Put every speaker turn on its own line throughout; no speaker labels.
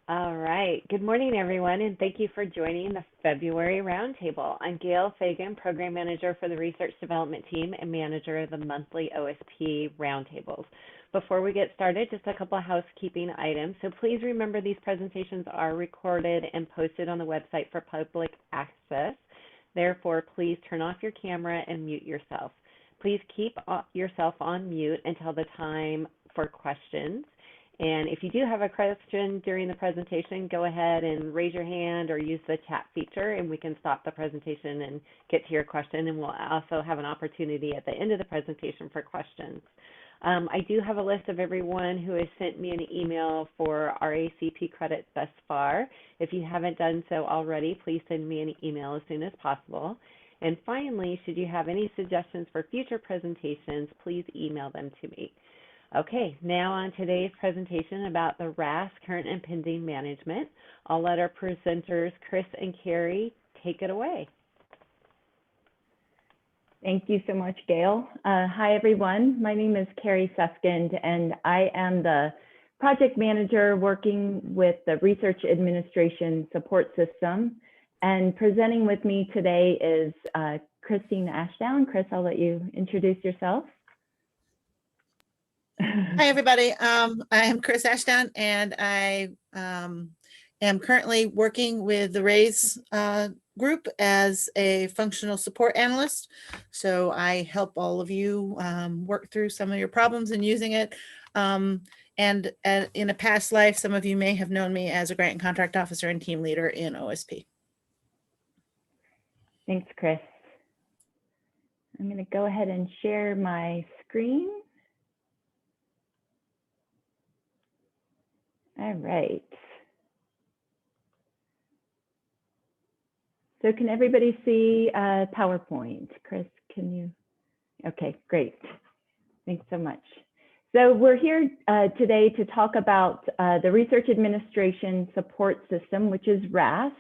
All right. Good morning, everyone, and thank you for joining the February Roundtable. I'm Gail Fagan, Program Manager for the Research Development Team and Manager of the monthly OSP Roundtables. Before we get started, just a couple of housekeeping items. So please remember these presentations are recorded and posted on the website for public access. Therefore, please turn off your camera and mute yourself. Please keep yourself on mute until the time for questions. And if you do have a question during the presentation, go ahead and raise your hand or use the chat feature, and we can stop the presentation and get to your question. And we'll also have an opportunity at the end of the presentation for questions. I do have a list of everyone who has sent me an email for RACP credits thus far. If you haven't done so already, please send me an email as soon as possible. And finally, should you have any suggestions for future presentations, please email them to me. Okay, now on today's presentation about the RAS current and pending management. I'll let our presenters, Chris and Carrie, take it away.
Thank you so much, Gail. Hi, everyone. My name is Carrie Suskind, and I am the project manager working with the Research Administration Support System. And presenting with me today is Christine Ashdown. Chris, I'll let you introduce yourself.
Hi, everybody. I am Chris Ashdown, and I am currently working with the RAISE group as a functional support analyst. So I help all of you work through some of your problems in using it. And in a past life, some of you may have known me as a grant and contract officer and team leader in OSP.
Thanks, Chris. I'm going to go ahead and share my screen. All right. So can everybody see PowerPoint? Chris, can you? Okay, great. Thanks so much. So we're here today to talk about the Research Administration Support System, which is RAS.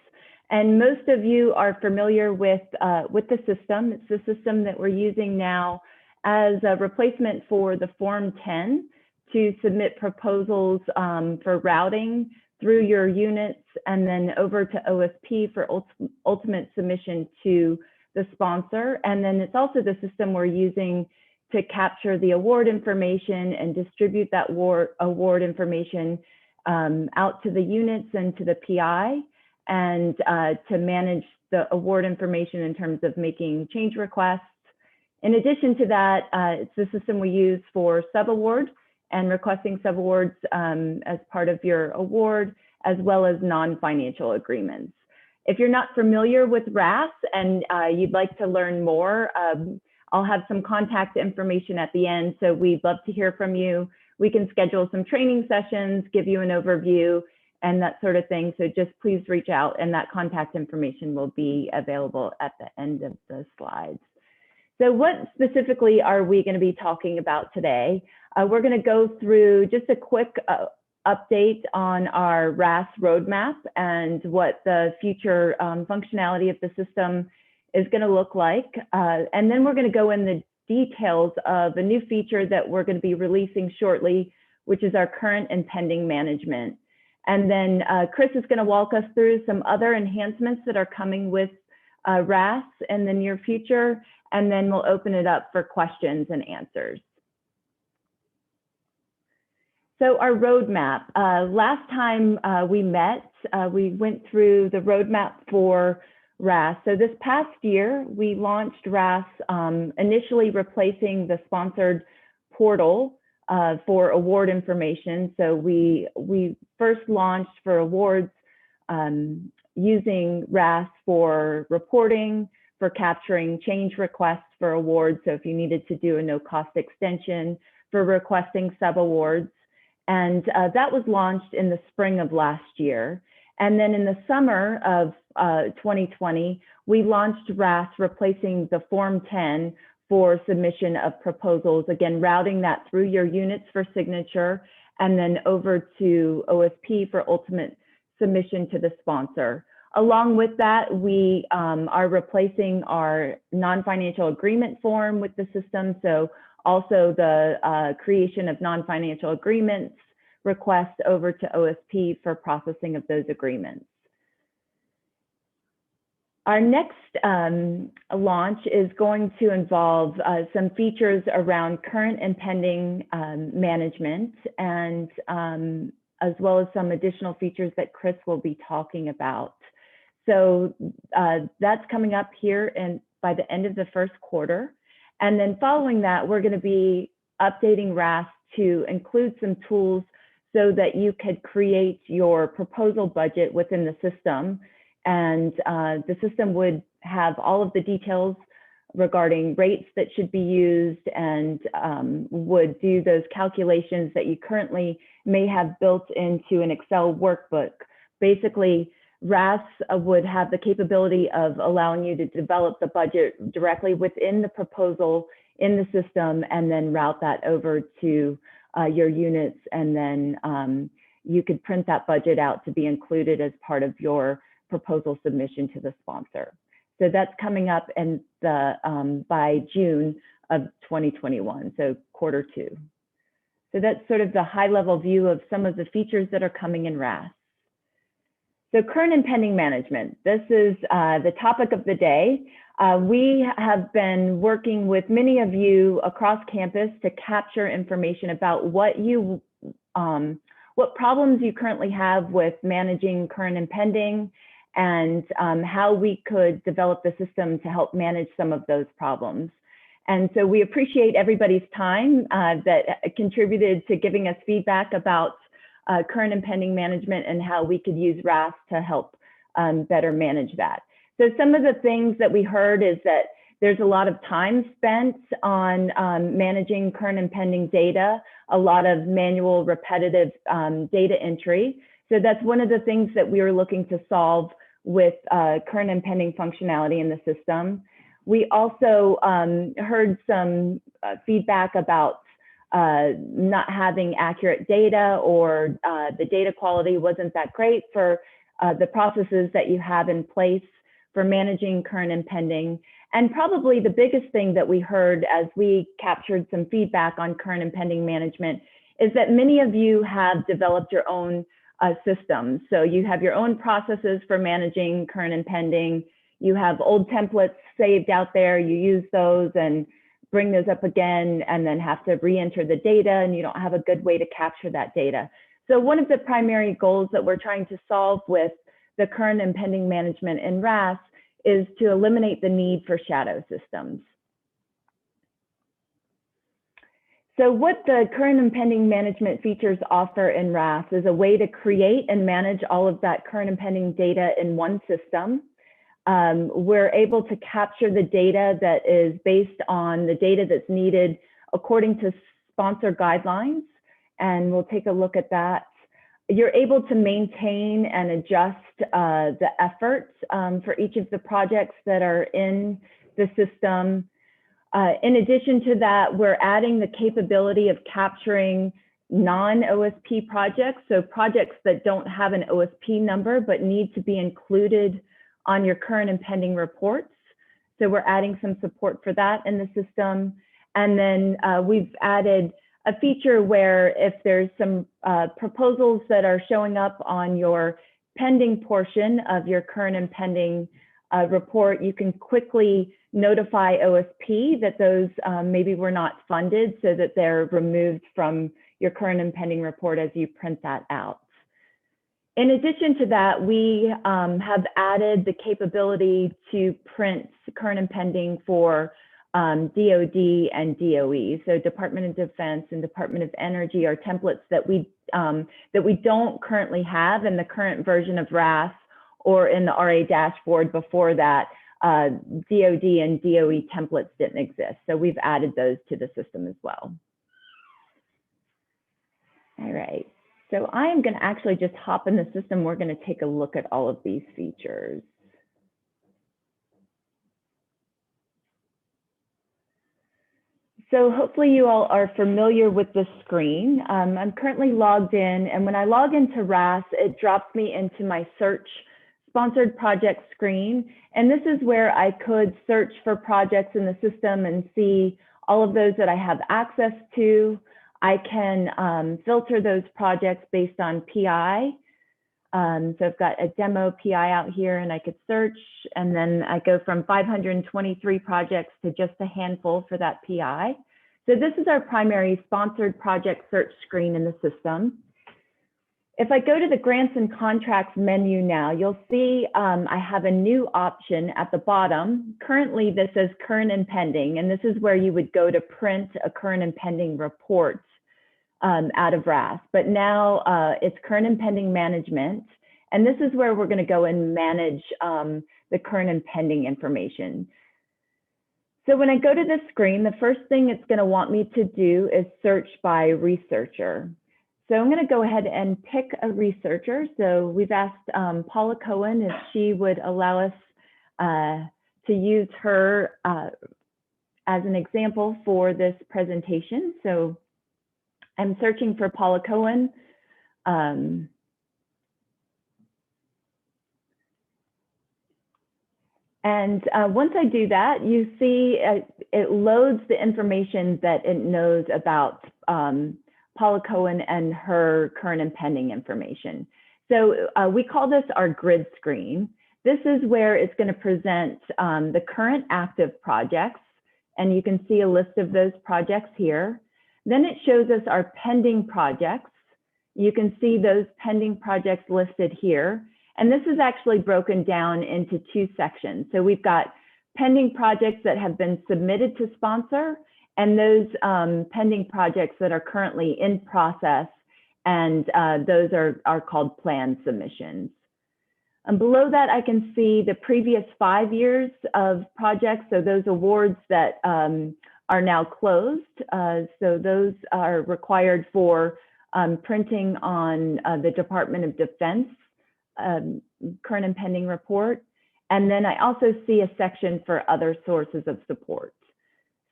And most of you are familiar with the system. It's the system that we're using now as a replacement for the Form 10 to submit proposals for routing through your units and then over to OSP for ultimate submission to the sponsor. And then it's also the system we're using to capture the award information and distribute that award information out to the units and to the PI, and to manage the award information in terms of making change requests. In addition to that, it's the system we use for subawards and requesting subawards as part of your award, as well as non-financial agreements. If you're not familiar with RAS and you'd like to learn more, I'll have some contact information at the end, so we'd love to hear from you. We can schedule some training sessions, give you an overview, and that sort of thing. So just please reach out, and that contact information will be available at the end of the slides. So what specifically are we going to be talking about today? We're going to go through just a quick update on our RAS roadmap and what the future functionality of the system is going to look like. And then we're going to go in the details of a new feature that we're going to be releasing shortly, which is our current and pending management. And then Chris is going to walk us through some other enhancements that are coming with RAS in the near future, and then we'll open it up for questions and answers. So our roadmap, last time we met, we went through the roadmap for RAS. So this past year, we launched RAS, initially replacing the sponsored portal for award information. So we first launched for awards using RAS for reporting, for capturing change requests for awards. So if you needed to do a no-cost extension, for requesting subawards. And that was launched in the spring of last year. And then in the summer of 2020, we launched RAS replacing the Form 10 for submission of proposals, again, routing that through your units for signature and then over to OSP for ultimate submission to the sponsor. Along with that, we are replacing our non-financial agreement form with the system. So also the creation of non-financial agreements requests over to OSP for processing of those agreements. Our next launch is going to involve some features around current and pending management, and as well as some additional features that Chris will be talking about. So that's coming up here by the end of the first quarter. And then following that, we're going to be updating RAS to include some tools so that you could create your proposal budget within the system. And the system would have all of the details regarding rates that should be used, and would do those calculations that you currently may have built into an Excel workbook. Basically, RAS would have the capability of allowing you to develop the budget directly within the proposal in the system, and then route that over to your units, and then you could print that budget out to be included as part of your proposal submission to the sponsor. So that's coming up in by June of 2021, so quarter 2. So that's sort of the high level view of some of the features that are coming in RAS. So current and pending management, this is the topic of the day. We have been working with many of you across campus to capture information about what problems you currently have with managing current and pending, and how we could develop the system to help manage some of those problems. And so we appreciate everybody's time that contributed to giving us feedback about current and pending management, and how we could use RAS to help better manage that. So some of the things that we heard is that there's a lot of time spent on managing current and pending data, a lot of manual repetitive data entry. So that's one of the things that we were looking to solve with current and pending functionality in the system. We also heard some feedback about not having accurate data, or the data quality wasn't that great for the processes that you have in place for managing current and pending. And probably the biggest thing that we heard as we captured some feedback on current and pending management is that many of you have developed your own systems. So you have your own processes for managing current and pending. You have old templates saved out there, you use those and bring those up again, and then have to re-enter the data, and you don't have a good way to capture that data. So one of the primary goals that we're trying to solve with the current and pending management in RAS is to eliminate the need for shadow systems. So what the current and pending management features offer in RAS is a way to create and manage all of that current and pending data in one system. We're able to capture the data that is based on the data that's needed according to sponsor guidelines, and we'll take a look at that. You're able to maintain and adjust the efforts for each of the projects that are in the system. In addition to that, we're adding the capability of capturing non-OSP projects, so projects that don't have an OSP number but need to be included on your current and pending reports. So we're adding some support for that in the system. And then we've added a feature where if there's some proposals that are showing up on your pending portion of your current and pending report, you can quickly notify OSP that those maybe were not funded, so that they're removed from your current and pending report as you print that out. In addition to that, we have added the capability to print current and pending for DoD and DOE. So Department of Defense and Department of Energy are templates that we don't currently have in the current version of RAS or in the RA dashboard. Before that, DoD and DOE templates didn't exist. So we've added those to the system as well. All right. So I am going to actually just hop in the system. We're going to take a look at all of these features. So hopefully you all are familiar with the screen. I'm currently logged in, and when I log into RAS, it drops me into my search sponsored project screen. And this is where I could search for projects in the system and see all of those that I have access to. I can filter those projects based on PI. So I've got a demo PI out here and I could search, and then I go from 523 projects to just a handful for that PI. So this is our primary sponsored project search screen in the system. If I go to the grants and contracts menu now, you'll see I have a new option at the bottom. Currently, this says current and pending, and this is where you would go to print a current and pending report out of RAS. But now it's current and pending management, and this is where we're going to go and manage the current and pending information. So when I go to this screen, the first thing it's going to want me to do is search by researcher. So I'm going to go ahead and pick a researcher. So we've asked Paula Cohen if she would allow us to use her as an example for this presentation. So I'm searching for Paula Cohen. And once I do that, you see it loads the information that it knows about Paula Cohen and her current and pending information. So we call this our grid screen. This is where it's going to present the current active projects, and you can see a list of those projects here. Then it shows us our pending projects. You can see those pending projects listed here. And this is actually broken down into two sections. So we've got pending projects that have been submitted to sponsor, and those pending projects that are currently in process, and those are called planned submissions. And below that, I can see the previous 5 years of projects, so those awards that are now closed. So those are required for printing on the Department of Defense current and pending report. And then I also see a section for other sources of support.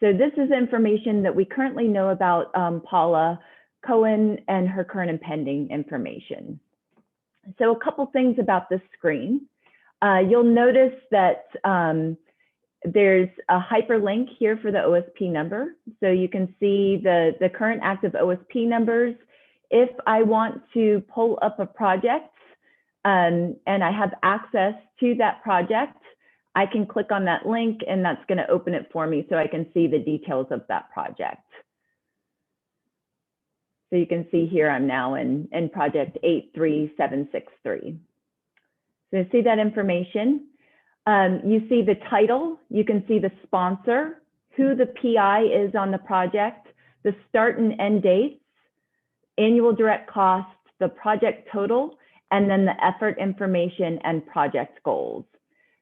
So this is information that we currently know about Paula Cohen and her current and pending information. So a couple things about this screen. You'll notice that there's a hyperlink here for the OSP number. So you can see the current active OSP numbers. If I want to pull up a project and I have access to that project, I can click on that link and that's going to open it for me so I can see the details of that project. So you can see here I'm now in project 83763. So you see that information. You see the title, you can see the sponsor, who the PI is on the project, the start and end dates, annual direct costs, the project total, and then the effort information and project goals.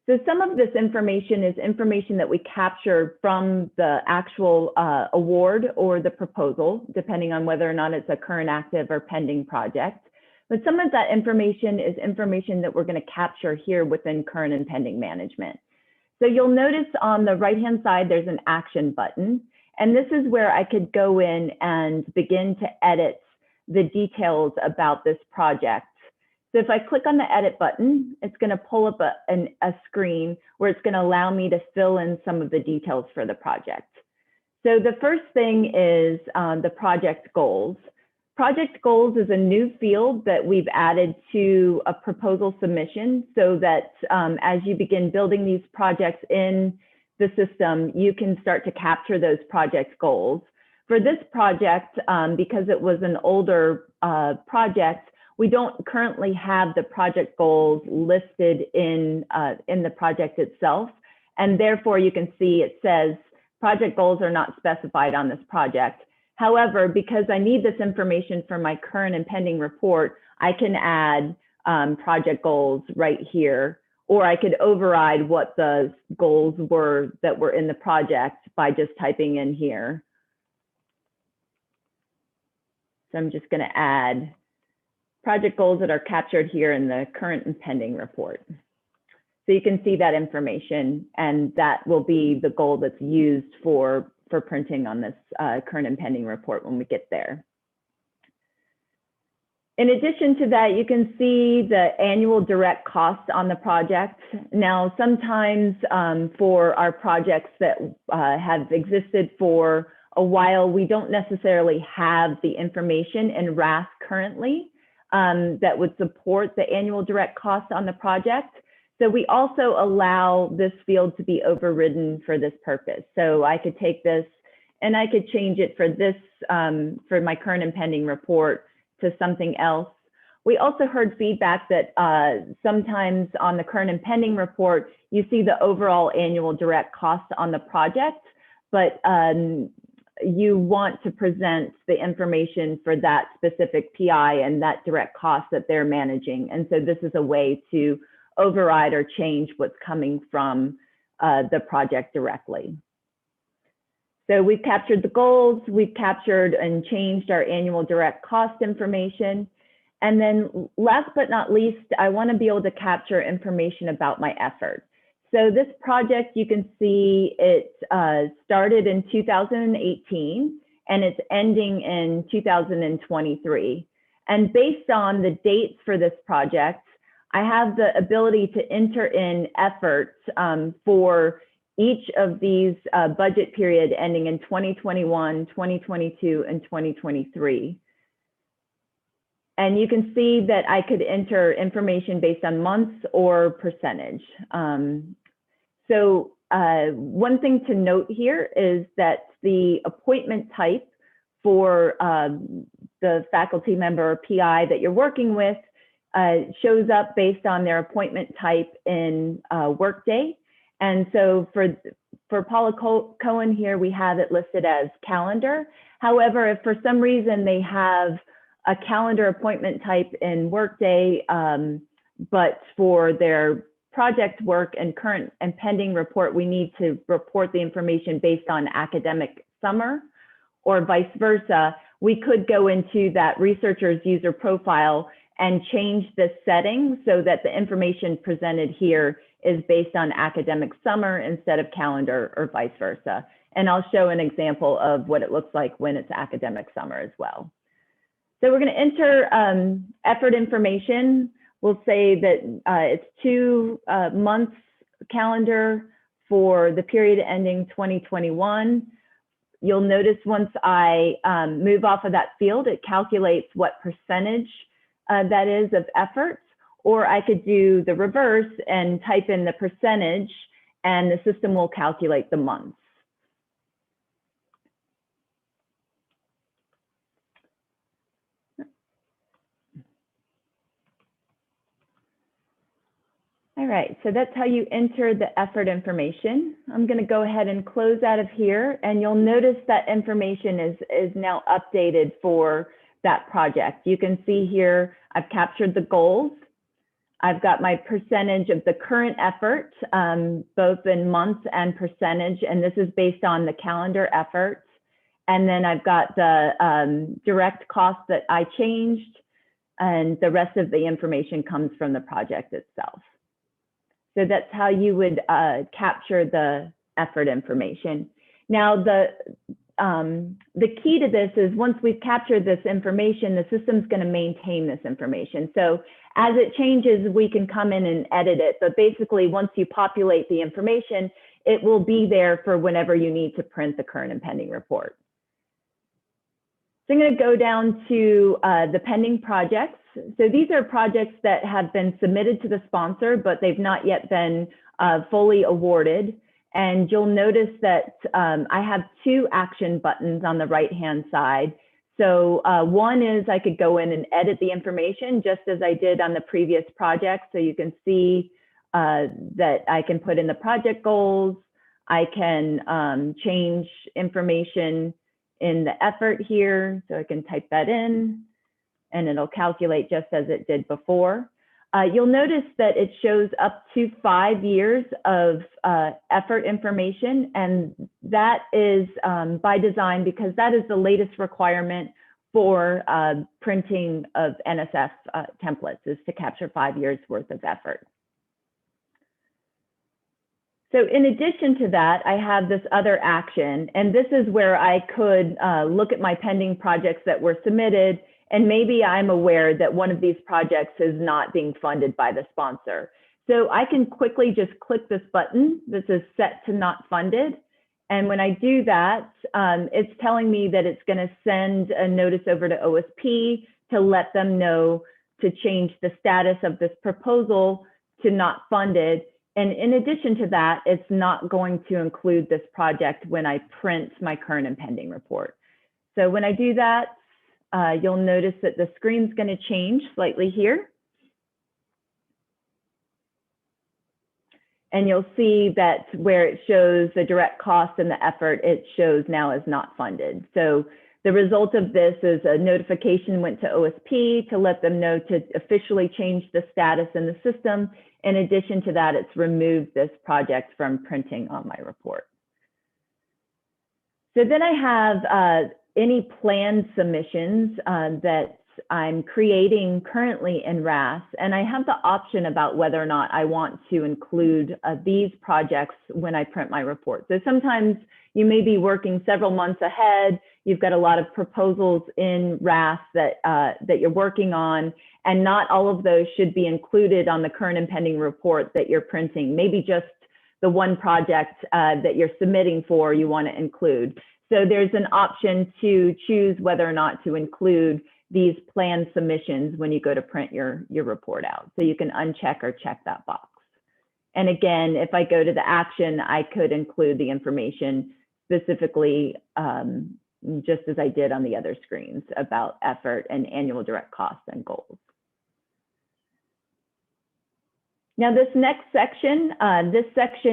So some of this information is information that we capture from the actual award or the proposal, depending on whether or not it's a current active or pending project. But some of that information is information that we're going to capture here within current and pending management. So you'll notice on the right-hand side, there's an action button. And this is where I could go in and begin to edit the details about this project. So if I click on the edit button, it's going to pull up a screen where it's going to allow me to fill in some of the details for the project. So the first thing is the project goals. Project goals is a new field that we've added to a proposal submission so that as you begin building these projects in the system, you can start to capture those project goals. For this project, because it was an older project, we don't currently have the project goals listed in the project itself. And therefore, you can see it says project goals are not specified on this project. However, because I need this information for my current and pending report, I can add project goals right here, or I could override what the goals were that were in the project by just typing in here. So I'm just going to add project goals that are captured here in the current and pending report. So you can see that information, and that will be the goal that's used for printing on this current and pending report when we get there. In addition to that, you can see the annual direct cost on the project. Now, sometimes for our projects that have existed for while we don't necessarily have the information in RAS currently that would support the annual direct cost on the project. So we also allow this field to be overridden for this purpose. So I could take this and I could change it for this, for my current and pending report to something else. We also heard feedback that sometimes on the current and pending report, you see the overall annual direct cost on the project, but you want to present the information for that specific PI and that direct cost that they're managing. And so this is a way to override or change what's coming from the project directly. So we've captured the goals, we've captured and changed our annual direct cost information. And then last but not least, I want to be able to capture information about my effort. So this project, you can see it started in 2018 and it's ending in 2023. And based on the dates for this project, I have the ability to enter in efforts for each of these budget period ending in 2021, 2022, and 2023. And you can see that I could enter information based on months or percentage. So one thing to note here is that the appointment type for the faculty member or PI that you're working with shows up based on their appointment type in Workday. And so for Paula Cohen here, we have it listed as calendar. However, if for some reason they have a calendar appointment type in Workday, but for their project work and current and pending report, we need to report the information based on academic summer or vice versa, we could go into that researcher's user profile and change the setting so that the information presented here is based on academic summer instead of calendar or vice versa. And I'll show an example of what it looks like when it's academic summer as well. So we're going to enter effort information. We'll say that it's 2 months calendar for the period ending 2021. You'll notice once I move off of that field, it calculates what percentage that is of effort, or I could do the reverse and type in the percentage and the system will calculate the months. All right, so that's how you enter the effort information. I'm going to go ahead and close out of here, and you'll notice that information is now updated for that project. You can see here, I've captured the goals. I've got my percentage of the current effort, both in months and percentage, and this is based on the calendar effort. And then I've got the direct cost that I changed, and the rest of the information comes from the project itself. So that's how you would capture the effort information. Now, the key to this is once we've captured this information, the system's going to maintain this information. So as it changes, we can come in and edit it. But basically, once you populate the information, it will be there for whenever you need to print the current and pending report. So I'm going to go down to the pending projects. So these are projects that have been submitted to the sponsor, but they've not yet been fully awarded. And you'll notice that I have 2 action buttons on the right-hand side. So one is I could go in and edit the information just as I did on the previous project. So you can see that I can put in the project goals. I can change information in the effort here. So I can type that in and it'll calculate just as it did before. You'll notice that it shows up to 5 years of effort information, and that is by design because that is the latest requirement for printing of NSF templates, is to capture 5 years worth of effort. So in addition to that, I have this other action, and this is where I could look at my pending projects that were submitted, and maybe I'm aware that one of these projects is not being funded by the sponsor. So I can quickly just click this button. This is set to not funded, And when I do that, it's telling me that it's going to send a notice over to OSP to let them know to change the status of this proposal to not funded. And in addition to that, it's not going to include this project when I print my current and pending report. So when I do that, you'll notice that the screen's going to change slightly here. And you'll see that where it shows the direct cost and the effort, it shows now as not funded. So the result of this is a notification went to OSP to let them know to officially change the status in the system. In addition to that, it's removed this project from printing on my report. So then I have any planned submissions that I'm creating currently in RAS, and I have the option about whether or not I want to include these projects when I print my report. So sometimes you may be working several months ahead, you've got a lot of proposals in RAS that you're working on, and not all of those should be included on the current and pending report that you're printing. Maybe just the one project that you're submitting for you want to include. So there's an option to choose whether or not to include these planned submissions when you go to print your report out. So you can uncheck or check that box. And again, if I go to the action, I could include the information specifically, just as I did on the other screens, about effort and annual direct costs and goals. Now this next section,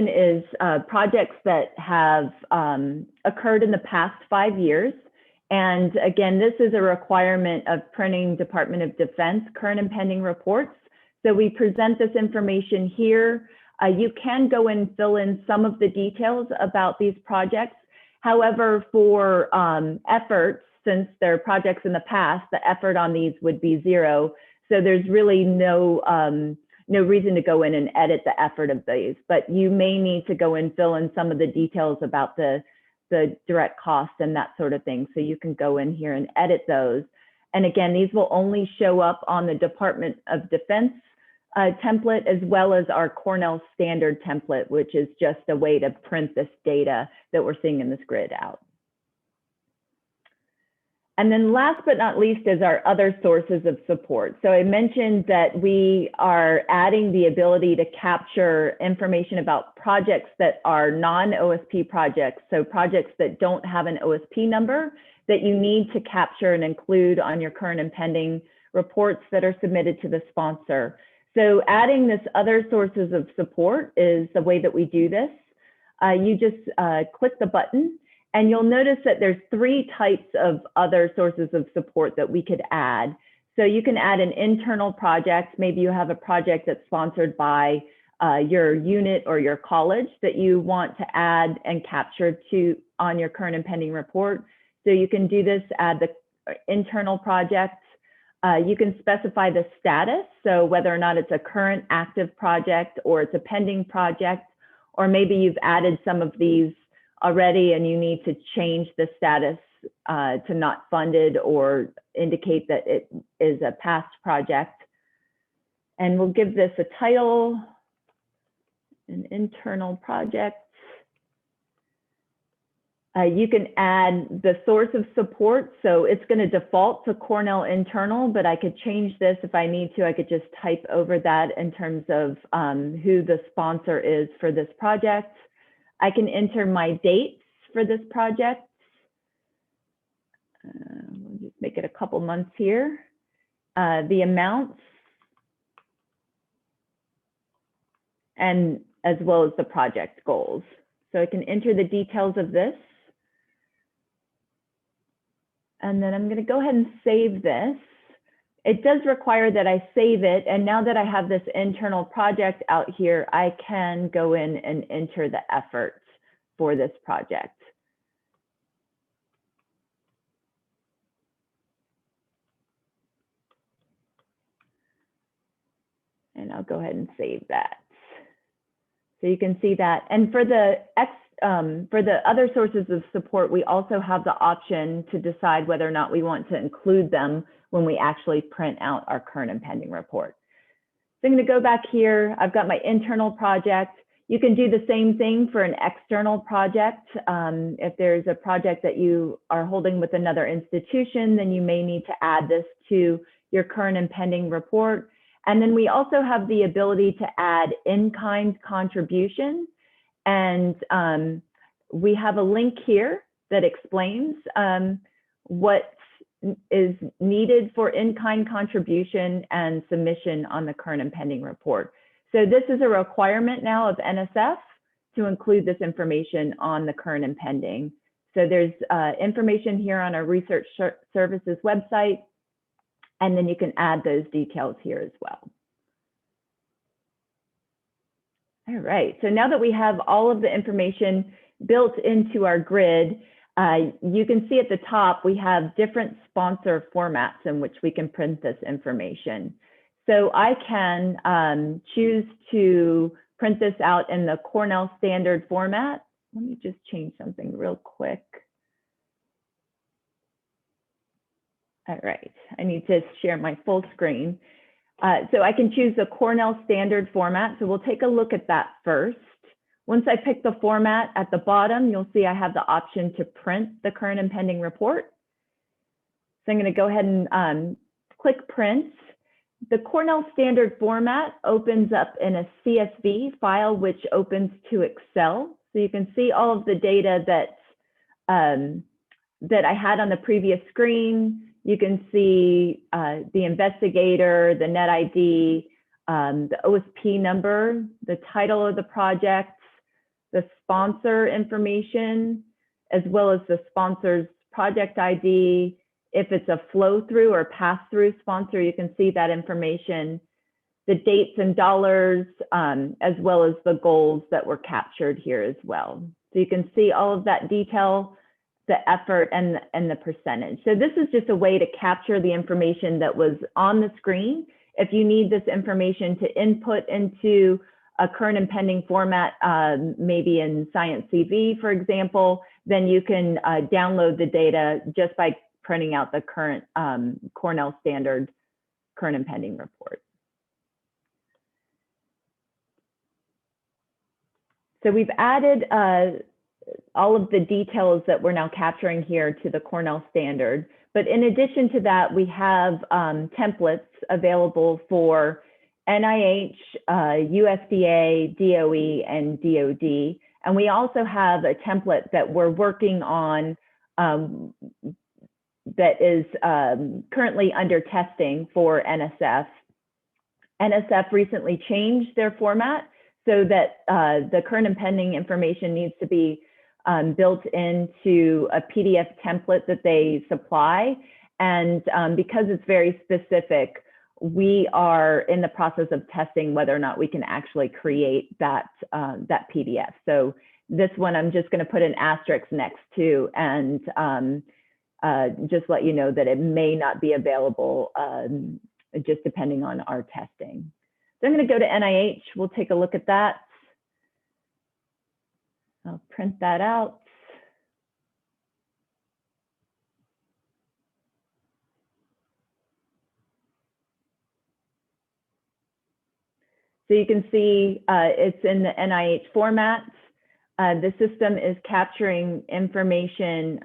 is projects that have occurred in the past 5 years. And again, this is a requirement of printing Department of Defense current and pending reports. So we present this information here. You can go and fill in some of the details about these projects. However, for efforts, since they're projects in the past, the effort on these would be 0. So there's really no reason to go in and edit the effort of these, but you may need to go and fill in some of the details about the direct cost and that sort of thing. So you can go in here and edit those. And again, these will only show up on the Department of Defense template, as well as our Cornell standard template, which is just a way to print this data that we're seeing in this grid out. And then last but not least is our other sources of support. So I mentioned that we are adding the ability to capture information about projects that are non-OSP projects. So projects that don't have an OSP number that you need to capture and include on your current and pending reports that are submitted to the sponsor. So adding this other sources of support is the way that we do this. You just click the button, and you'll notice that there's 3 types of other sources of support that we could add. So you can add an internal project. Maybe you have a project that's sponsored by your unit or your college that you want to add and capture on your current and pending report. So you can do this, add the internal project. You can specify the status, so whether or not it's a current active project or it's a pending project, or maybe you've added some of these already and you need to change the status to not funded or indicate that it is a past project. And we'll give this a title, an internal project. You can add the source of support. So it's going to default to Cornell internal, but I could change this if I need to. I could just type over that in terms of who the sponsor is for this project. I can enter my dates for this project. We'll just make it a couple months here. The amounts, and as well as the project goals. So I can enter the details of this. And then I'm going to go ahead and save this. It does require that I save it. And now that I have this internal project out here, I can go in and enter the effort for this project. And I'll go ahead and save that. So you can see that. And for the other sources of support, we also have the option to decide whether or not we want to include them when we actually print out our current and pending report. So I'm going to go back here. I've got my internal project. You can do the same thing for an external project. If there's a project that you are holding with another institution, then you may need to add this to your current and pending report. And then we also have the ability to add in-kind contributions. And we have a link here that explains what is needed for in-kind contribution and submission on the current and pending report. So this is a requirement now of NSF to include this information on the current and pending. So there's information here on our research services website, and then you can add those details here as well. All right, so now that we have all of the information built into our grid, you can see at the top, we have different sponsor formats in which we can print this information. So I can choose to print this out in the Cornell standard format. Let me just change something real quick. All right, I need to share my full screen. So I can choose the Cornell standard format. So we'll take a look at that first. Once I pick the format at the bottom, you'll see I have the option to print the current and pending report. So I'm going to go ahead and click print. The Cornell standard format opens up in a CSV file, which opens to Excel. So you can see all of the data that I had on the previous screen. You can see the investigator, the net ID, the OSP number, the title of the project, the sponsor information, as well as the sponsor's project ID. If it's a flow through or pass through sponsor, you can see that information, the dates and dollars, as well as the goals that were captured here as well. So you can see all of that detail, the effort and the percentage. So this is just a way to capture the information that was on the screen. If you need this information to input into a current and pending format, maybe in Science CV, for example, then you can download the data just by printing out the current Cornell standard current and pending report. So we've added all of the details that we're now capturing here to the Cornell standard. But in addition to that, we have templates available for NIH, USDA, DOE, and DOD. And we also have a template that we're working on that is currently under testing for NSF. NSF recently changed their format so that the current and pending information needs to be built into a PDF template that they supply. And because it's very specific, we are in the process of testing whether or not we can actually create that, that PDF. So this one I'm just going to put an asterisk next to and just let you know that it may not be available just depending on our testing. So I'm going to go to NIH. We'll take a look at that. I'll print that out. So you can see it's in the NIH format. The system is capturing information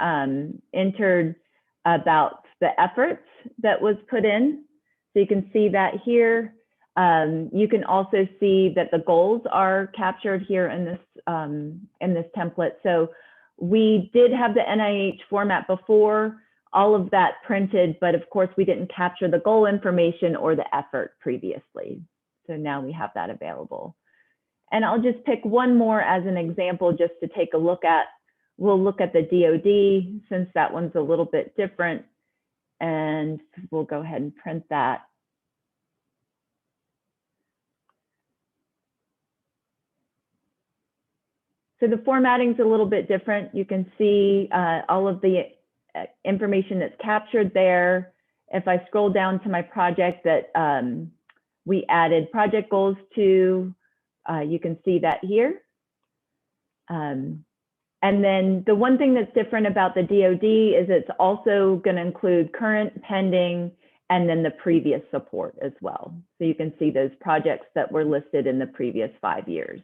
entered about the efforts that was put in. So you can see that here. You can also see that the goals are captured here in this template. So we did have the NIH format before, all of that printed, but of course we didn't capture the goal information or the effort previously. So now we have that available. And I'll just pick one more as an example just to take a look at. We'll look at the DOD since that one's a little bit different, and we'll go ahead and print that. So the formatting's a little bit different. You can see all of the information that's captured there. If I scroll down to my project that we added project goals to, you can see that here. And then the one thing that's different about the DoD is it's also going to include current, pending, and then the previous support as well. So you can see those projects that were listed in the previous 5 years.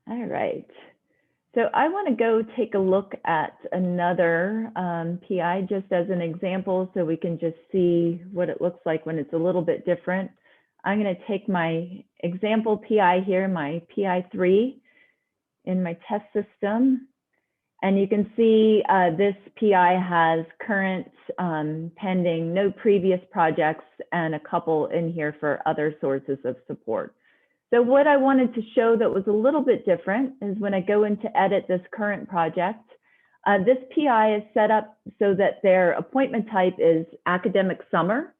All right. So I want to go take a look at another PI just as an example so we can just see what it looks like when it's a little bit different. I'm going to take my example PI here, my PI3 in my test system. And you can see this PI has current, pending, no previous projects, and a couple in here for other sources of support. So what I wanted to show that was a little bit different is when I go in to edit this current project, this PI is set up so that their appointment type is academic summer.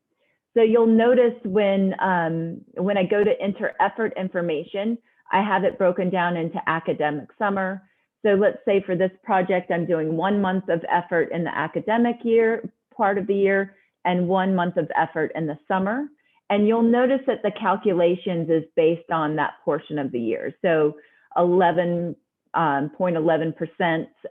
So you'll notice when I go to enter effort information, I have it broken down into academic summer. So let's say for this project, I'm doing 1 month of effort in the academic year, part of the year, and 1 month of effort in the summer. And you'll notice that the calculations is based on that portion of the year. So 11.11%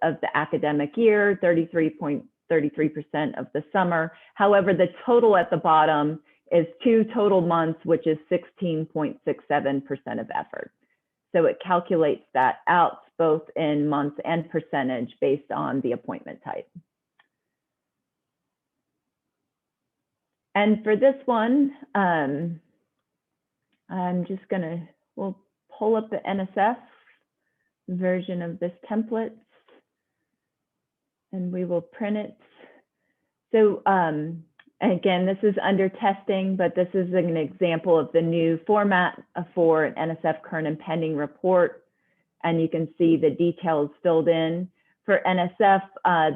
of the academic year, 33.33% of the summer. However, the total at the bottom is 2 total months, which is 16.67% of effort. So it calculates that out both in months and percentage based on the appointment type. And for this one, I'm just we'll pull up the NSF version of this template and we will print it. So again, this is under testing, but this is an example of the new format for an NSF current and pending report. And you can see the details filled in. For NSF,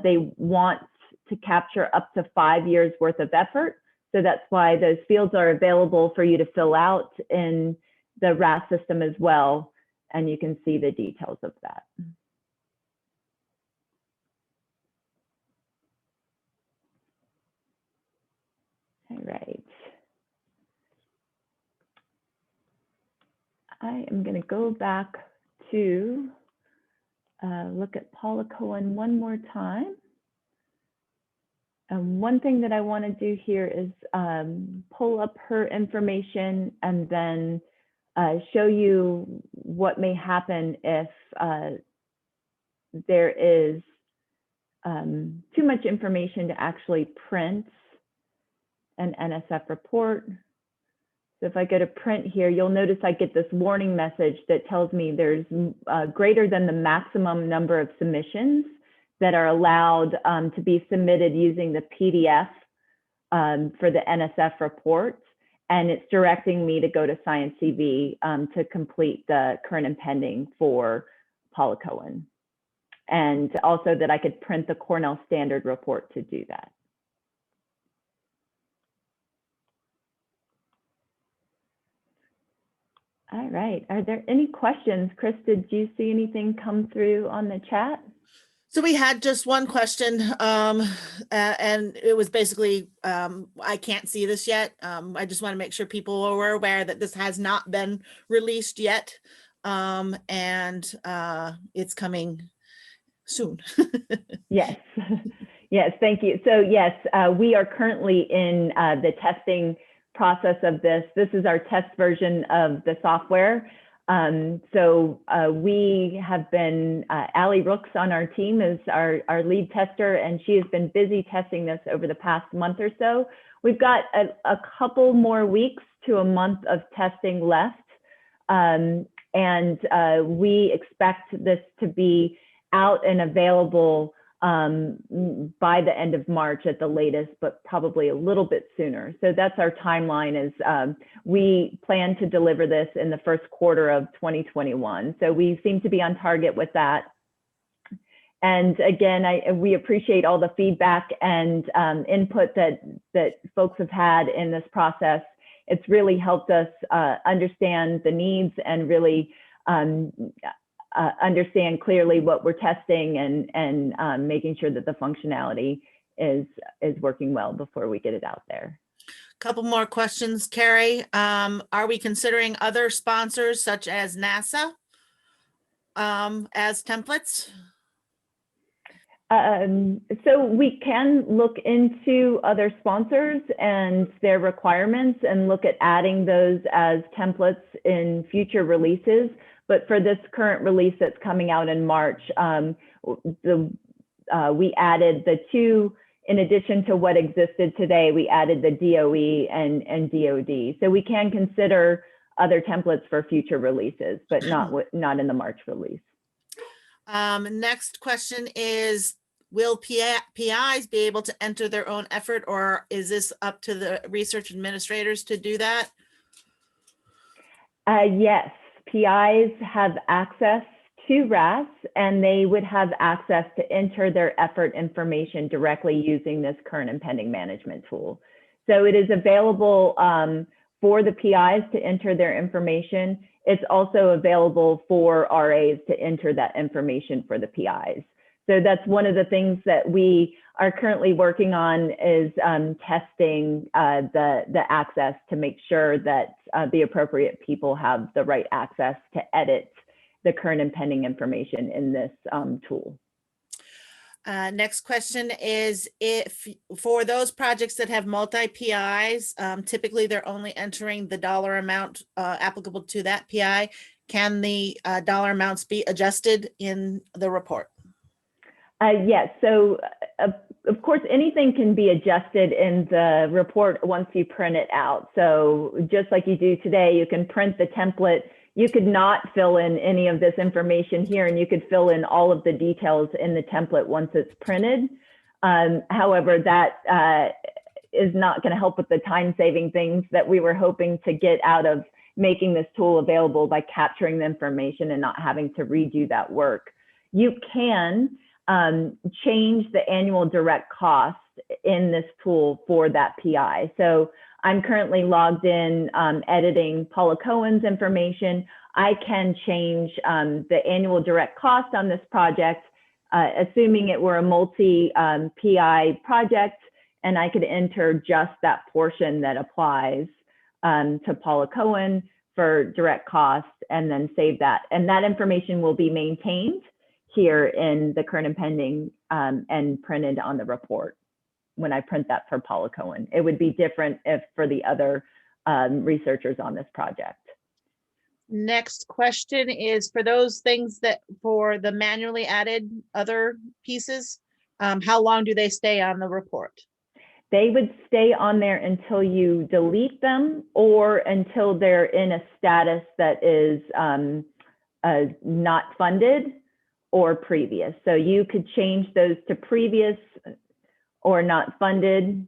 they want to capture up to 5 years worth of effort. So that's why those fields are available for you to fill out in the RAS system as well. And you can see the details of that. All right. I am going to go back to look at Paula Cohen one more time. One thing that I want to do here is pull up her information and then show you what may happen if there is too much information to actually print an NSF report. So if I go to print here, you'll notice I get this warning message that tells me there's greater than the maximum number of submissions that are allowed to be submitted using the PDF for the NSF report. And it's directing me to go to Science CV to complete the current and pending for Paula Cohen. And also that I could print the Cornell Standard report to do that. All right, are there any questions? Chris, did you see anything come through on the chat?
So we had just one question, and it was basically, I can't see this yet. I just want to make sure people were aware that this has not been released yet, and it's coming soon.
Yes, yes, thank you. So yes, we are currently in the testing process of this. This is our test version of the software. So we have been, Allie Rooks on our team is our lead tester, and she has been busy testing this over the past month or so. We've got a couple more weeks to a month of testing left. And we expect this to be out and available by the end of March at the latest, but probably a little bit sooner. So that's our timeline is we plan to deliver this in the first quarter of 2021. So we seem to be on target with that. And again, we appreciate all the feedback and input that folks have had in this process. It's really helped us understand the needs and really understand clearly what we're testing and making sure that the functionality is working well before we get it out there.
Couple more questions, Carrie. Are we considering other sponsors such as NASA as templates?
So we can look into other sponsors and their requirements and look at adding those as templates in future releases. but for this current release that's coming out in March, we added the two, in addition to what existed today, we added the DOE and DOD. So we can consider other templates for future releases, but not in the March release.
Next question is, will PIs be able to enter their own effort, or is this up to the research administrators to do that?
Yes, PIs have access to RAS, and they would have access to enter their effort information directly using this current and pending management tool. So it is available for the PIs to enter their information. It's also available for RAs to enter that information for the PIs. So that's one of the things that we are currently working on, is testing the access to make sure that the appropriate people have the right access to edit the current and pending information in this tool.
Next question is, if for those projects that have multi-PIs, typically they're only entering the dollar amount applicable to that PI. Can the dollar amounts be adjusted in the report?
Yes, so of course, anything can be adjusted in the report once you print it out. So just like you do today, you can print the template. You could not fill in any of this information here, and you could fill in all of the details in the template once it's printed. However, that is not going to help with the time-saving things that we were hoping to get out of making this tool available by capturing the information and not having to redo that work. You can change the annual direct cost in this tool for that PI. So I'm currently logged in editing Paula Cohen's information. I can change the annual direct cost on this project, assuming it were a multi-PI project, and I could enter just that portion that applies to Paula Cohen for direct cost, and then save that. And that information will be maintained here in the current and pending and printed on the report when I print that for Paula Cohen. It would be different if for the other researchers on this project.
Next question is, for those things that for the manually added other pieces, how long do they stay on the report?
They would stay on there until you delete them, or until they're in a status that is not funded or previous. So you could change those to previous or not funded.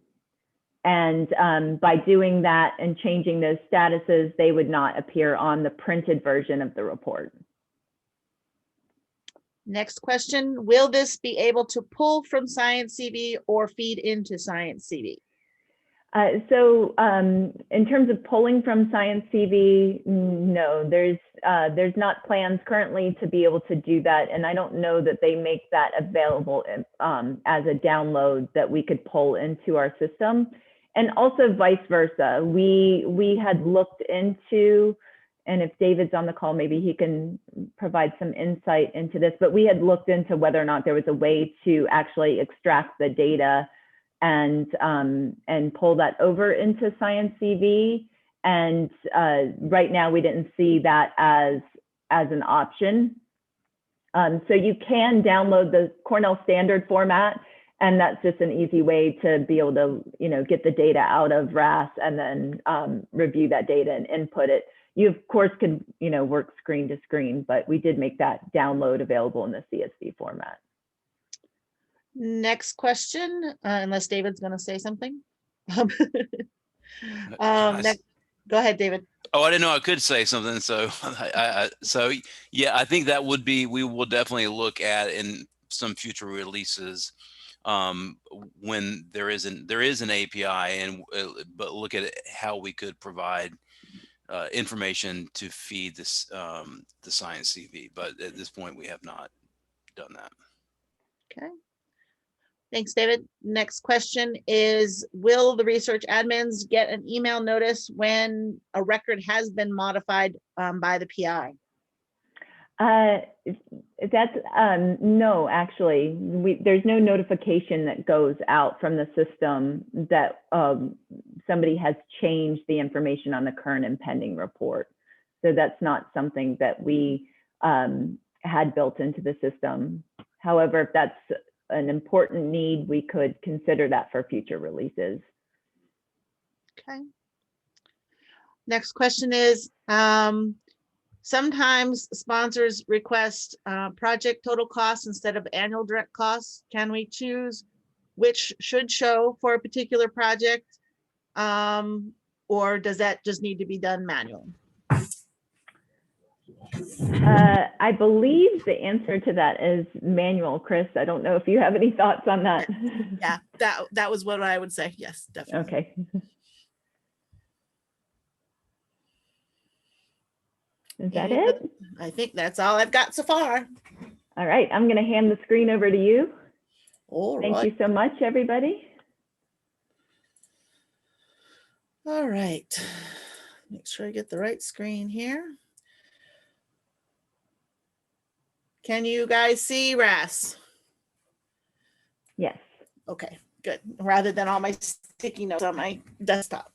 And by doing that and changing those statuses, they would not appear on the printed version of the report.
Next question, will this be able to pull from Science CV or feed into Science CV?
So in terms of pulling from Science CV, no, there's not plans currently to be able to do that. And I don't know that they make that available as a download that we could pull into our system. And also vice versa. We had looked into, and if David's on the call, maybe he can provide some insight into this, but we had looked into whether or not there was a way to actually extract the data and pull that over into Science CV. And right now we didn't see that as an option. So you can download the Cornell standard format, and that's just an easy way to be able to, get the data out of RAS and then review that data and input it. You of course can, work screen to screen, but we did make that download available in the CSV format.
Next question, unless David's going to say something. Go ahead, David.
Oh, I didn't know I could say something. So, yeah, I think that would be, we will definitely look at in some future releases when there is an API, and but look at how we could provide information to feed this the Science CV. But at this point, we have not done that.
Okay. Thanks, David. Next question is, will the research admins get an email notice when a record has been modified by the PI?
That's no, actually, there's no notification that goes out from the system that somebody has changed the information on the current and pending report. So that's not something that we had built into the system. However, if that's an important need, we could consider that for future releases.
Okay. Next question is, sometimes sponsors request project total costs instead of annual direct costs. Can we choose which should show for a particular project? Or does that just need to be done manually?
I believe the answer to that is manual, Chris. I don't know if you have any thoughts on that.
Yeah, that was what I would say. Yes, definitely.
Okay. Is that it?
I think that's all I've got so far.
All right, I'm going to hand the screen over to you.
All
Thank
right.
you so much, everybody.
All right. Make sure I get the right screen here. Can you guys see RAS?
Yes.
Okay, good. Rather than all my sticky notes on my desktop.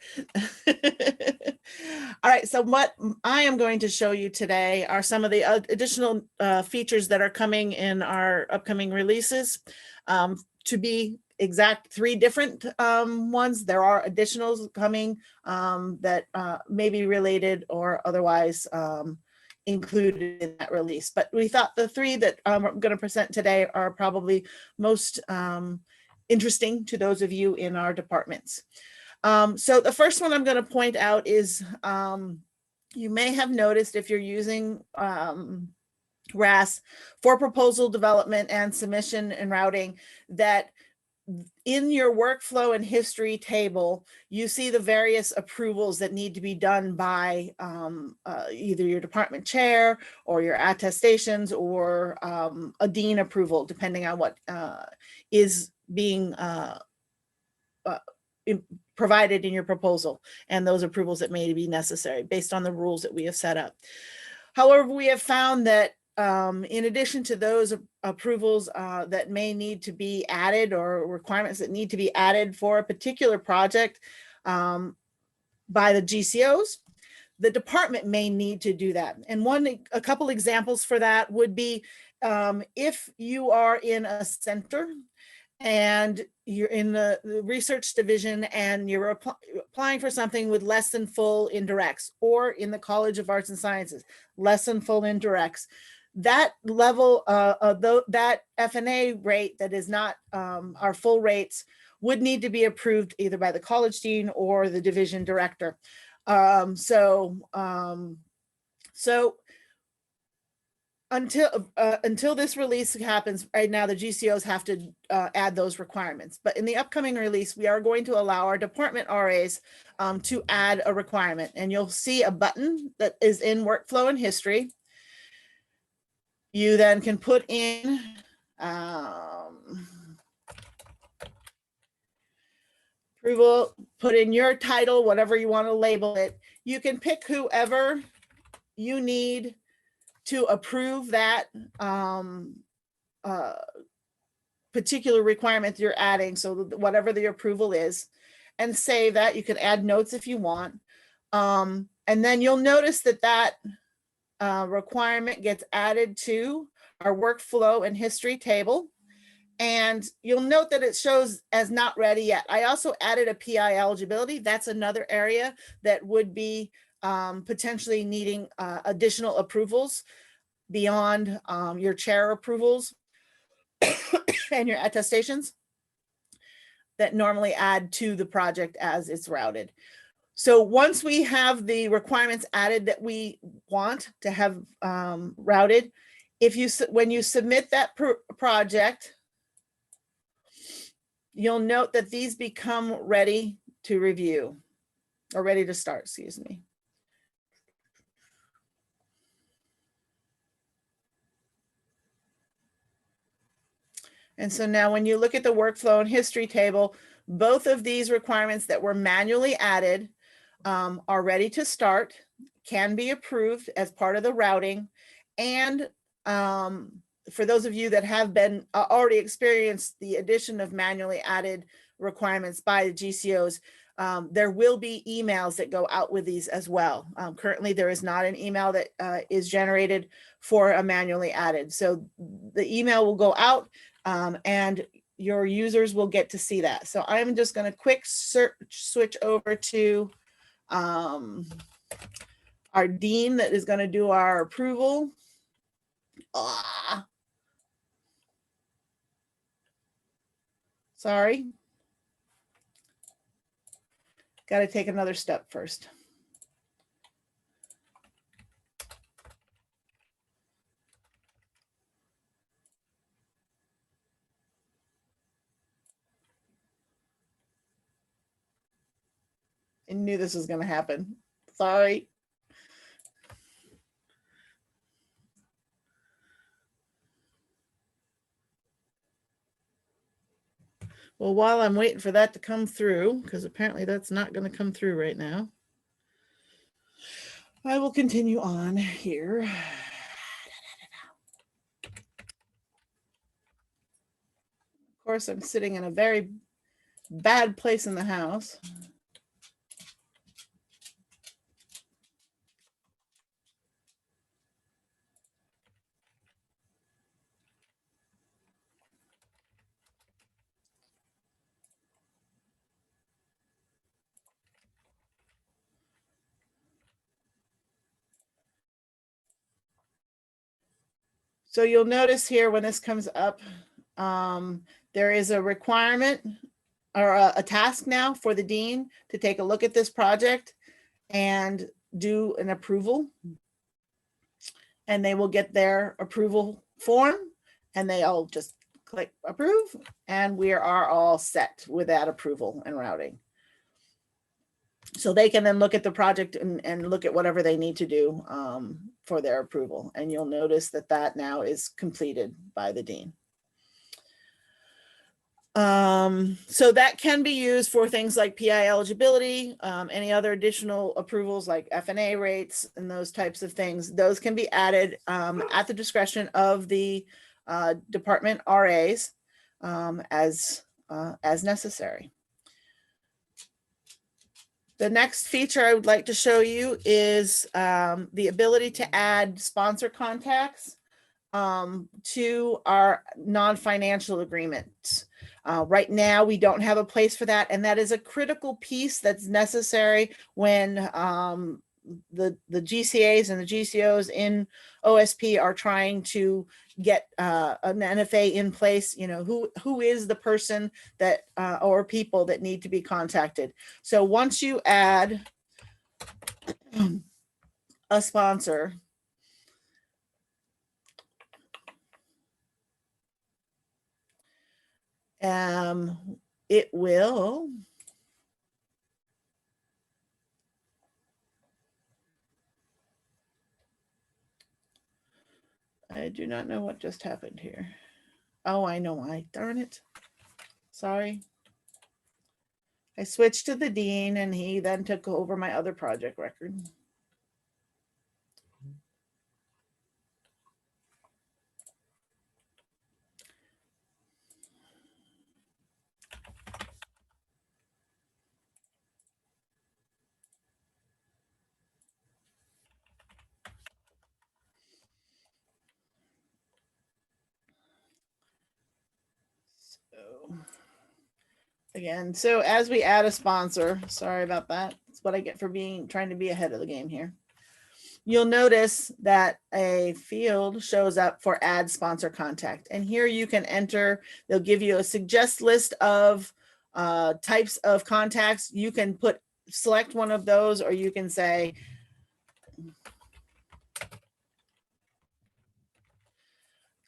All right, so what I am going to show you today are some of the additional features that are coming in our upcoming releases. To be exact, 3 different ones. There are additionals coming that may be related or otherwise included in that release. But we thought the 3 that I'm going to present today are probably most interesting to those of you in our departments. So the first one I'm going to point out is you may have noticed if you're using RAS for proposal development and submission and routing that in your workflow and history table, you see the various approvals that need to be done by either your department chair or your attestations or a dean approval, depending on what is being provided in your proposal and those approvals that may be necessary based on the rules that we have set up. However, we have found that in addition to those approvals that may need to be added or requirements that need to be added for a particular project by the GCOs, the department may need to do that. And a couple examples for that would be if you are in a center and you're in the research division and you're applying for something with less than full indirects, or in the College of Arts and Sciences, less than full indirects, that level of that F&A rate that is not our full rates would need to be approved either by the college dean or the division director. So until this release happens, right now the GCOs have to add those requirements. But in the upcoming release, we are going to allow our department RAs to add a requirement. And you'll see a button that is in workflow and history. You then can put in approval, put in your title, whatever you want to label it. You can pick whoever you need to approve that particular requirement you're adding, so whatever the approval is, and save that. You can add notes if you want. And then you'll notice that that requirement gets added to our workflow and history table. And you'll note that it shows as not ready yet. I also added a PI eligibility. That's another area that would be potentially needing additional approvals beyond your chair approvals and your attestations that normally add to the project as it's routed. So once we have the requirements added that we want to have routed, when you submit that project, you'll note that these become ready to review or ready to start, excuse me. And so now when you look at the workflow and history table, both of these requirements that were manually added are ready to start, can be approved as part of the routing. And for those of you that have been already experienced the addition of manually added requirements by the GCOs, There will be emails that go out with these as well. Currently, there is not an email that is generated for a manually added. So the email will go out and your users will get to see that. So I'm just going to quick switch over to our dean that is going to do our approval. Sorry. Got to take another step first. I knew this was going to happen. Sorry. Well, while I'm waiting for that to come through, because apparently that's not going to come through right now, I will continue on here. Of course, I'm sitting in a very bad place in the house. So you'll notice here when this comes up, there is a requirement or a task now for the dean to take a look at this project and do an approval. And they will get their approval form and they all just click approve and we are all set with that approval and routing. So they can then look at the project and look at whatever they need to do for their approval. And you'll notice that that now is completed by the dean. So that can be used for things like PI eligibility, any other additional approvals like F&A rates and those types of things. Those can be added at the discretion of the department RAs as necessary. The next feature I would like to show you is the ability to add sponsor contacts to our non-financial agreements. Right now, we don't have a place for that, and that is a critical piece that's necessary when the GCAs and the GCOs in OSP are trying to get an NFA in place. You know, who is the person that or people that need to be contacted. So once you add a sponsor, it will I do not know what just happened here. Oh, I know why. Darn it. Sorry. I switched to the dean and he then took over my other project record. Again, so as we add a sponsor, sorry about that. That's what I get for trying to be ahead of the game here. You'll notice that a field shows up for add sponsor contact. And here you can enter, they'll give you a suggest list of types of contacts. You can select one of those, or you can say,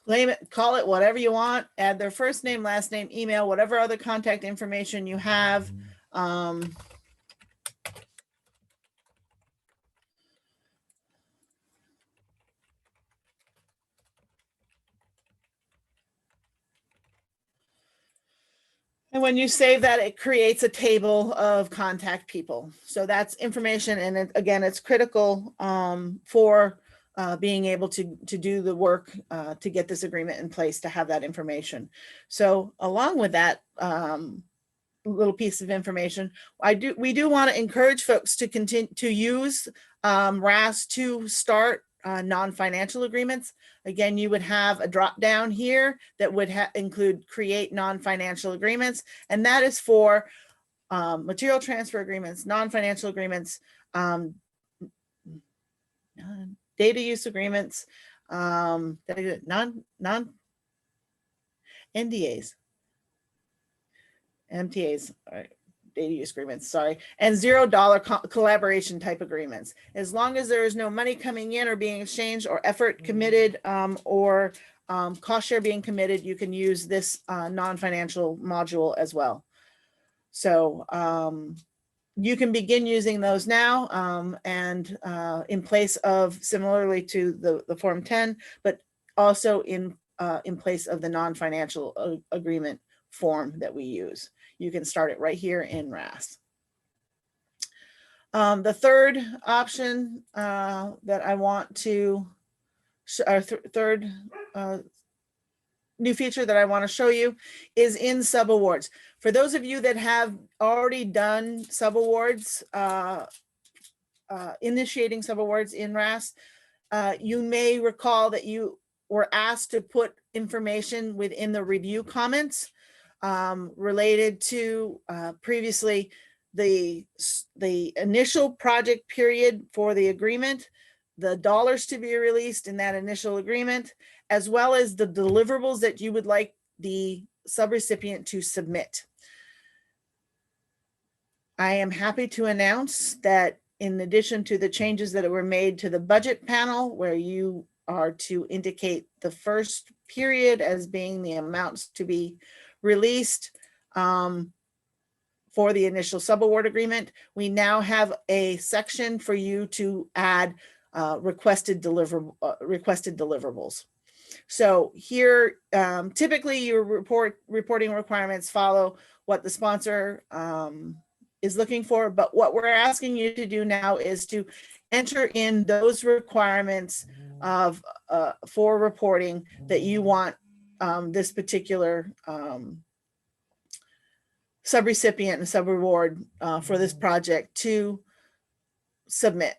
claim it, call it whatever you want, add their first name, last name, email, whatever other contact information you have. And when you save that, it creates a table of contact people. So that's information. And again, it's critical for being able to do the work to get this agreement in place, to have that information. So along with that little piece of information. We do want to encourage folks to continue to use RAS to start non-financial agreements. Again, you would have a drop down here that would include create non-financial agreements, and that is for material transfer agreements, non-financial agreements, data use agreements, NDAs, MTAs, data use agreements, sorry, and $0 collaboration type agreements. As long as there is no money coming in or being exchanged or effort committed or cost share being committed, you can use this non-financial module as well. So you can begin using those now and in place of, similarly to the Form 10, but also in place of the non-financial agreement form that we use. You can start it right here in RAS. The third option that I want to, third new feature that I want to show you is in subawards. For those of you that have already done subawards, initiating subawards in RAS, you may recall that you were asked to put information within the review comments related to previously the initial project period for the agreement, the dollars to be released in that initial agreement, as well as the deliverables that you would like the subrecipient to submit. I am happy to announce that in addition to the changes that were made to the budget panel, where you are to indicate the first period as being the amounts to be released for the initial subaward agreement, we now have a section for you to add requested deliverables. So here, typically your reporting requirements follow what the sponsor is looking for, but what we're asking you to do now is to enter in those requirements of for reporting that you want this particular subrecipient and subreward for this project to submit.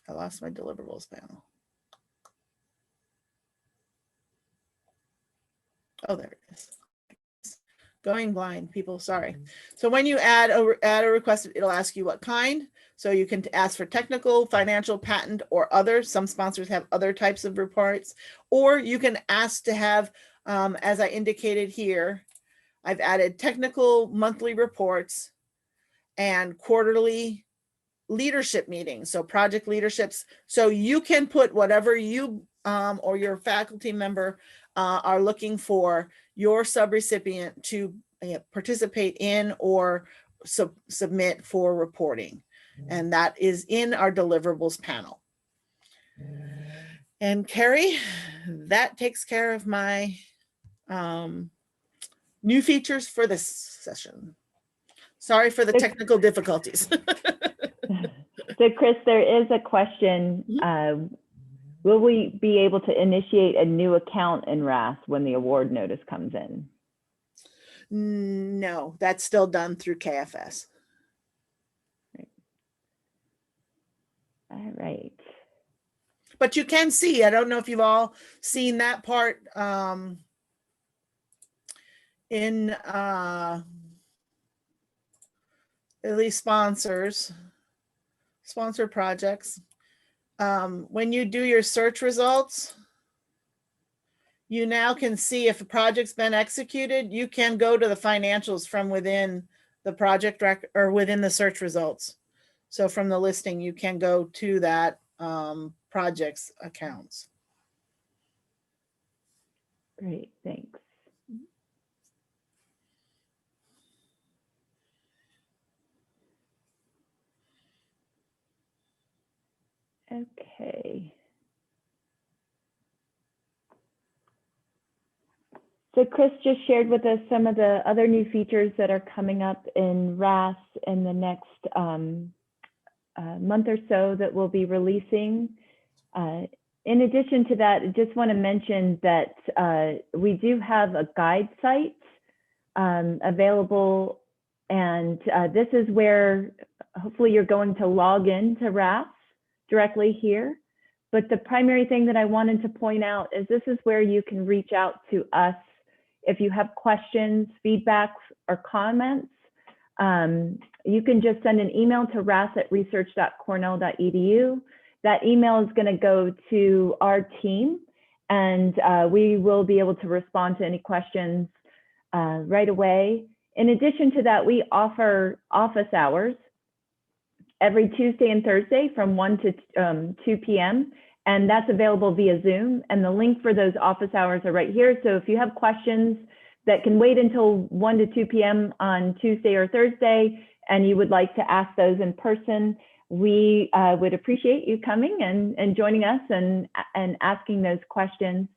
I lost my deliverables panel. Oh, there it is. Going blind, people, sorry. So when you add a request, it'll ask you what kind. So you can ask for technical, financial, patent, or other. Some sponsors have other types of reports. Or you can ask to have, as I indicated here, I've added technical monthly reports and quarterly leadership meetings, so project leaderships. So you can put whatever you or your faculty member are looking for your subrecipient to participate in or submit for reporting. And that is in our deliverables panel. And Carrie, that takes care of my new features for this session. Sorry for the technical difficulties.
So Chris, there is a question. Will we be able to initiate a new account in RAS when the award notice comes in?
No, that's still done through KFS.
All right.
But you can see, I don't know if you've all seen that part in at least sponsor projects. When you do your search results, you now can see if a project's been executed. You can go to the financials from within the project record or within the search results. So from the listing, you can go to that project's accounts.
Great, thanks. Okay. So Chris just shared with us some of the other new features that are coming up in RAS in the next month or so that we'll be releasing. In addition to that, I just want to mention that we do have a guide site available. And this is where hopefully you're going to log in to RAS directly here. But the primary thing that I wanted to point out is this is where you can reach out to us if you have questions, feedbacks, or comments. You can just send an email to ras@research.cornell.edu. That email is going to go to our team, and we will be able to respond to any questions right away. In addition to that, we offer office hours every Tuesday and Thursday from 1 to 2 p.m. And that's available via Zoom. And the link for those office hours are right here. So if you have questions that can wait until 1 to 2 p.m. on Tuesday or Thursday, and you would like to ask those in person, we would appreciate you coming and joining us and asking those questions.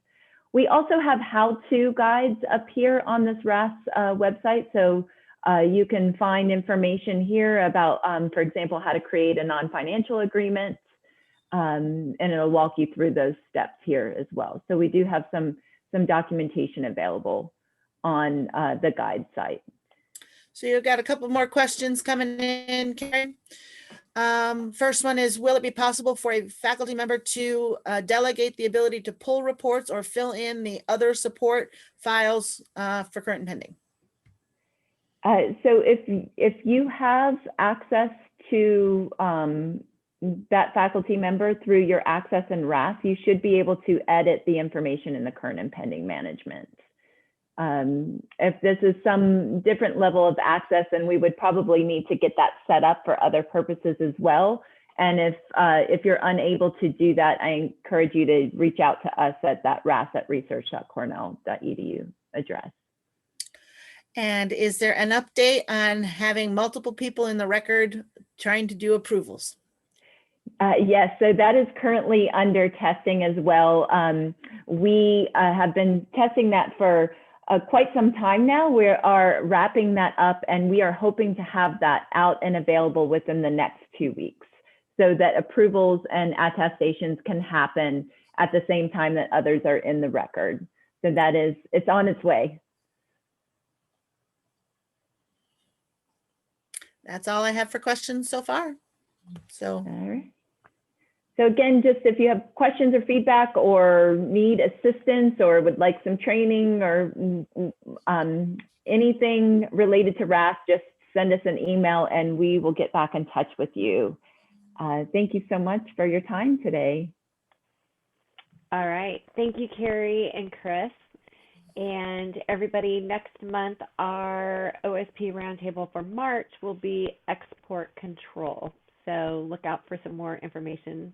We also have how-to guides up here on this RAS website. So you can find information here about, for example, how to create a non-financial agreement, and it'll walk you through those steps here as well. So we do have some documentation available on the guide site.
So you've got a couple more questions coming in, Karen. First one is, will it be possible for a faculty member to delegate the ability to pull reports or fill in the other support files for current and pending?
So if you have access to that faculty member through your access in RAS, you should be able to edit the information in the current and pending management. If this is some different level of access, then we would probably need to get that set up for other purposes as well. And if you're unable to do that, I encourage you to reach out to us at that ras@research.cornell.edu address.
And is there an update on having multiple people in the record trying to do approvals?
Yes, so that is currently under testing as well. We have been testing that for quite some time now. We are wrapping that up, and we are hoping to have that out and available within the next 2 weeks so that approvals and attestations can happen at the same time that others are in the record. So it's on its way.
That's all I have for questions so far. So.
All right. So again, just if you have questions or feedback or need assistance or would like some training or anything related to RAS, just send us an email and we will get back in touch with you. Thank you so much for your time today.
All right. Thank you, Carrie and Chris. And everybody, next month, our OSP Roundtable for March will be export control. So look out for some more information.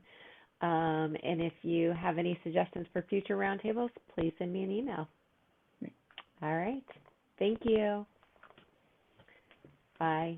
And if you have any suggestions for future roundtables, please send me an email. All right. Thank you. Bye.